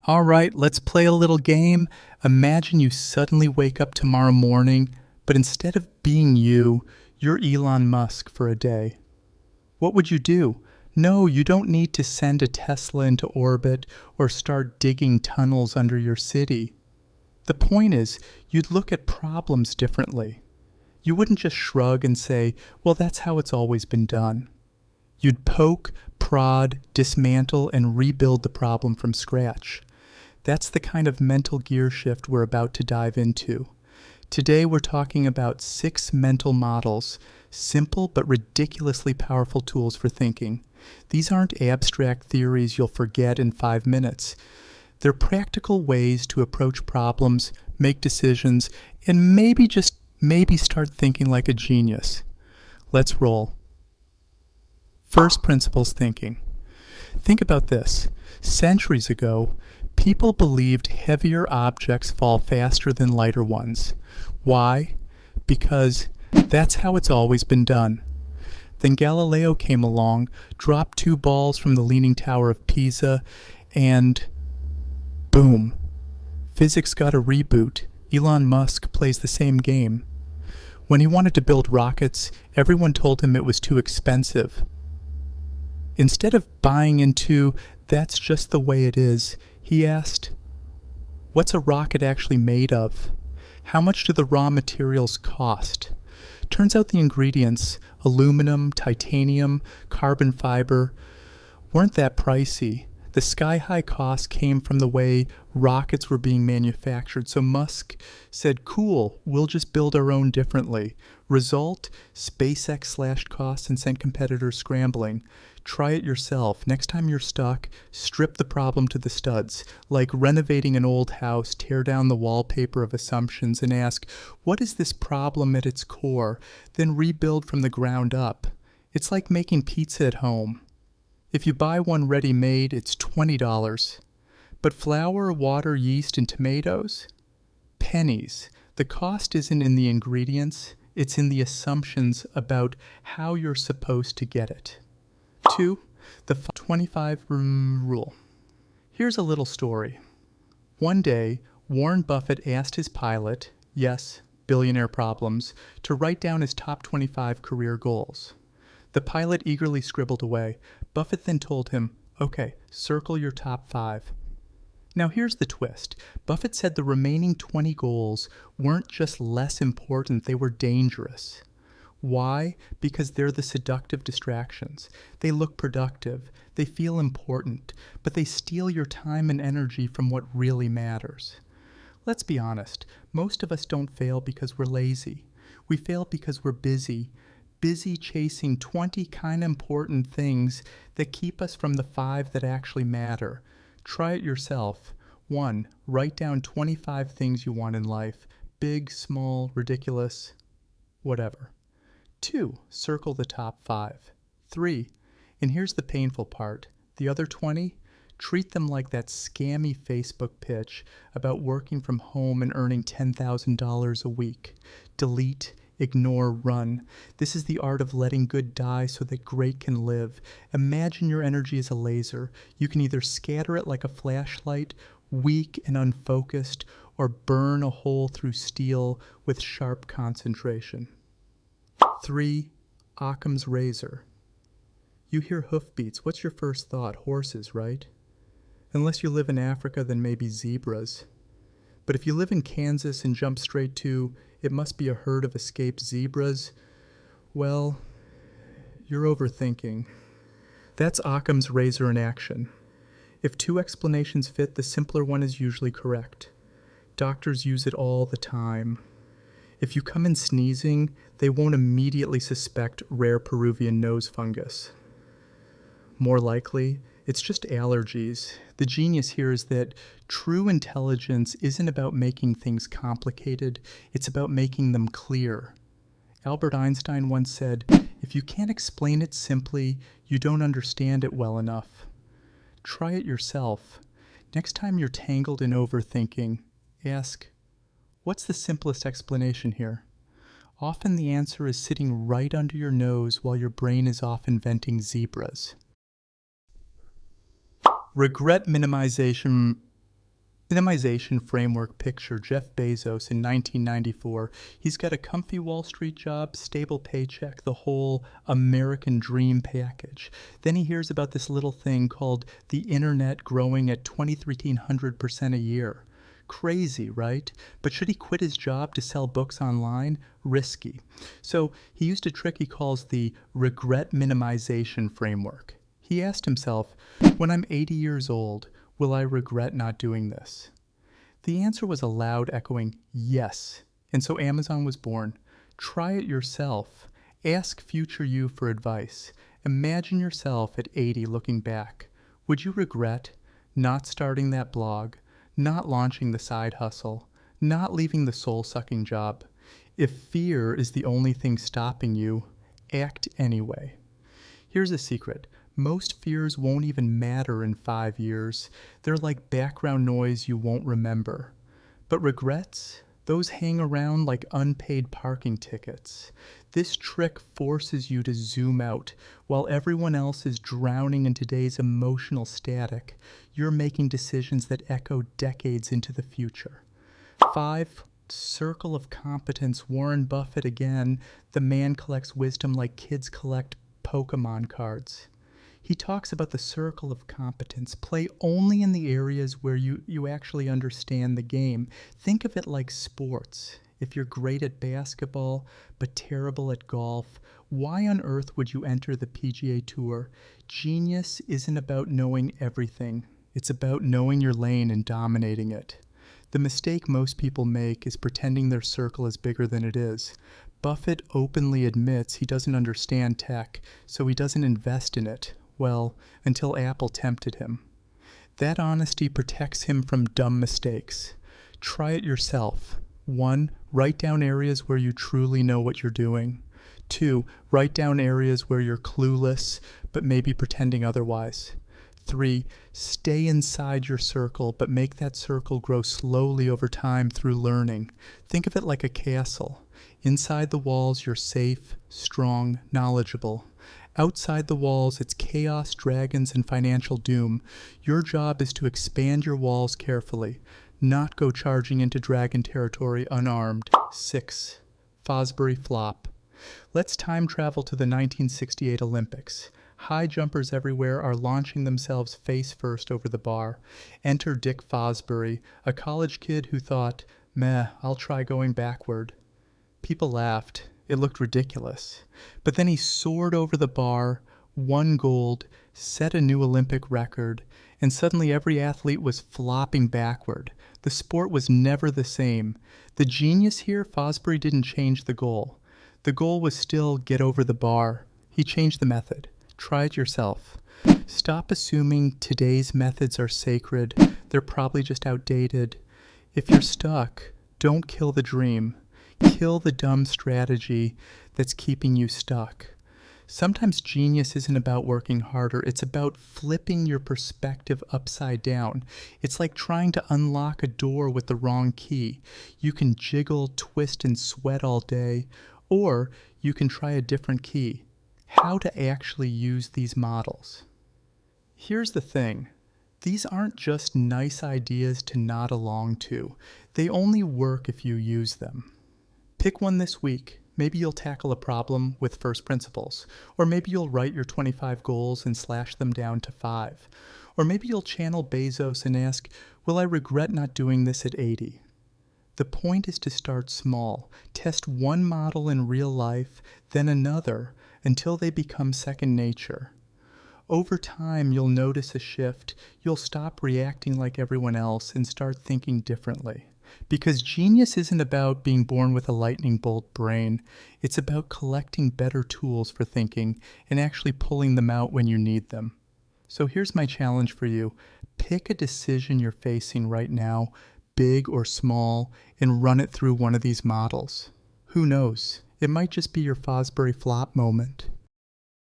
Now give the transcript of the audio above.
All right, let's play a little game. Imagine you suddenly wake up tomorrow morning, but instead of being you, you're Elon Musk for a day. What would you do? No, you don't need to send a Tesla into orbit or start digging tunnels under your city. The point is, you'd look at problems differently. You wouldn't just shrug and say, well, that's how it's always been done. You'd poke, prod, dismantle, and rebuild the problem from scratch. That's the kind of mental gear shift we're about to dive into. Today we're talking about 6 mental models, simple but ridiculously powerful tools for thinking. These aren't abstract theories you'll forget in 5 minutes. They're practical ways to approach problems, make decisions, and maybe start thinking like a genius. Let's roll. First principles thinking. Think about this. Centuries ago, people believed heavier objects fall faster than lighter ones. Why? Because that's how it's always been done. Then Galileo came along, dropped 2 balls from the Leaning Tower of Pisa, and boom. Physics got a reboot. Elon Musk plays the same game. When he wanted to build rockets, everyone told him it was too expensive. Instead of buying into, that's just the way it is, he asked, what's a rocket actually made of? How much do the raw materials cost? Turns out the ingredients, aluminum, titanium, carbon fiber, weren't that pricey. The sky-high cost came from the way rockets were being manufactured, so Musk said, cool, we'll just build our own differently. Result, SpaceX slashed costs and sent competitors scrambling. Try it yourself. Next time you're stuck, strip the problem to the studs. Like renovating an old house, tear down the wallpaper of assumptions and ask, what is this problem at its core? Then rebuild from the ground up. It's like making pizza at home. If you buy one ready-made, it's $20. But flour, water, yeast, and tomatoes? Pennies. The cost isn't in the ingredients, it's in the assumptions about how you're supposed to get it. 2. The 25 rule. Here's a little story. One day, Warren Buffett asked his pilot, yes, billionaire problems, to write down his top 25 career goals. The pilot eagerly scribbled away. Buffett then told him, okay, circle your top 5. Now here's the twist. Buffett said the remaining 20 goals weren't just less important, they were dangerous. Why? Because they're the seductive distractions. They look productive, they feel important, but they steal your time and energy from what really matters. Let's be honest, most of us don't fail because we're lazy. We fail because we're busy chasing 20 kind of important things that keep us from the 5 that actually matter. Try it yourself. 1. Write down 25 things you want in life. Big, small, ridiculous, whatever. 2. Circle the top 5. 3. And here's the painful part. The other 20? Treat them like that scammy Facebook pitch about working from home and earning $10,000 a week. Delete, ignore, run. This is the art of letting good die so that great can live. Imagine your energy as a laser. You can either scatter it like a flashlight, weak and unfocused, or burn a hole through steel with sharp concentration. 3. Occam's razor. You hear hoofbeats. What's your first thought? Horses, right? Unless you live in Africa, then maybe zebras. But if you live in Kansas and jump straight to, it must be a herd of escaped zebras, well, you're overthinking. That's Occam's razor in action. If 2 explanations fit, the simpler one is usually correct. Doctors use it all the time. If you come in sneezing, they won't immediately suspect rare Peruvian nose fungus. More likely, it's just allergies. The genius here is that true intelligence isn't about making things complicated, it's about making them clear. Albert Einstein once said, if you can't explain it simply, you don't understand it well enough. Try it yourself. Next time you're tangled in overthinking, ask, what's the simplest explanation here? Often the answer is sitting right under your nose while your brain is off inventing zebras. Regret minimization Minimization Framework picture Jeff Bezos in 1994. He's got a comfy Wall Street job, stable paycheck, the whole American dream package. Then he hears about this little thing called the internet growing at 2,300% a year. Crazy, right? But should he quit his job to sell books online? Risky. So he used a trick he calls the regret minimization framework. He asked himself, when I'm 80 years old, will I regret not doing this? The answer was a loud echoing yes. And so Amazon was born. Try it yourself. Ask future you for advice. Imagine yourself at 80 looking back. Would you regret not starting that blog, not launching the side hustle, not leaving the soul-sucking job? If fear is the only thing stopping you, act anyway. Here's a secret. Most fears won't even matter in 5 years. They're like background noise you won't remember. But regrets, those hang around like unpaid parking tickets. This trick forces you to zoom out. While everyone else is drowning in today's emotional static, you're making decisions that echo decades into the future. 5. Circle of competence. Warren Buffett again. The man collects wisdom like kids collect Pokemon cards. He talks about the circle of competence. Play only in the areas where you actually understand the game. Think of it like sports. If you're great at basketball but terrible at golf, why on earth would you enter the PGA Tour? Genius isn't about knowing everything. It's about knowing your lane and dominating it. The mistake most people make is pretending their circle is bigger than it is. Buffett openly admits he doesn't understand tech, so he doesn't invest in it. Well, until Apple tempted him. That honesty protects him from dumb mistakes. Try it yourself. 1. Write down areas where you truly know what you're doing. 2. Write down areas where you're clueless, but maybe pretending otherwise. 3. Stay inside your circle, but make that circle grow slowly over time through learning. Think of it like a castle. Inside the walls, you're safe, strong, knowledgeable. Outside the walls, it's chaos, dragons, and financial doom. Your job is to expand your walls carefully, not go charging into dragon territory unarmed. 6. Fosbury flop. Let's time travel to the 1968 Olympics. High jumpers everywhere are launching themselves face first over the bar. Enter Dick Fosbury, a college kid who thought, meh, I'll try going backward. People laughed. It looked ridiculous. But then he soared over the bar, won gold, set a new Olympic record, and suddenly every athlete was flopping backward. The sport was never the same. The genius here, Fosbury didn't change the goal. The goal was still get over the bar. He changed the method. Try it yourself. Stop assuming today's methods are sacred. They're probably just outdated. If you're stuck, don't kill the dream. Kill the dumb strategy that's keeping you stuck. Sometimes genius isn't about working harder. It's about flipping your perspective upside down. It's like trying to unlock a door with the wrong key. You can jiggle, twist, and sweat all day, or you can try a different key. How to actually use these models. Here's the thing. These aren't just nice ideas to nod along to. They only work if you use them. Pick one this week. Maybe you'll tackle a problem with first principles. Or maybe you'll write your 25 goals and slash them down to 5. Or maybe you'll channel Bezos and ask, will I regret not doing this at 80? The point is to start small. Test one model in real life, then another, until they become second nature. Over time, you'll notice a shift. You'll stop reacting like everyone else and start thinking differently. Because genius isn't about being born with a lightning bolt brain. It's about collecting better tools for thinking and actually pulling them out when you need them. So here's my challenge for you. Pick a decision you're facing right now, big or small, and run it through one of these models. Who knows? It might just be your Fosbury flop moment.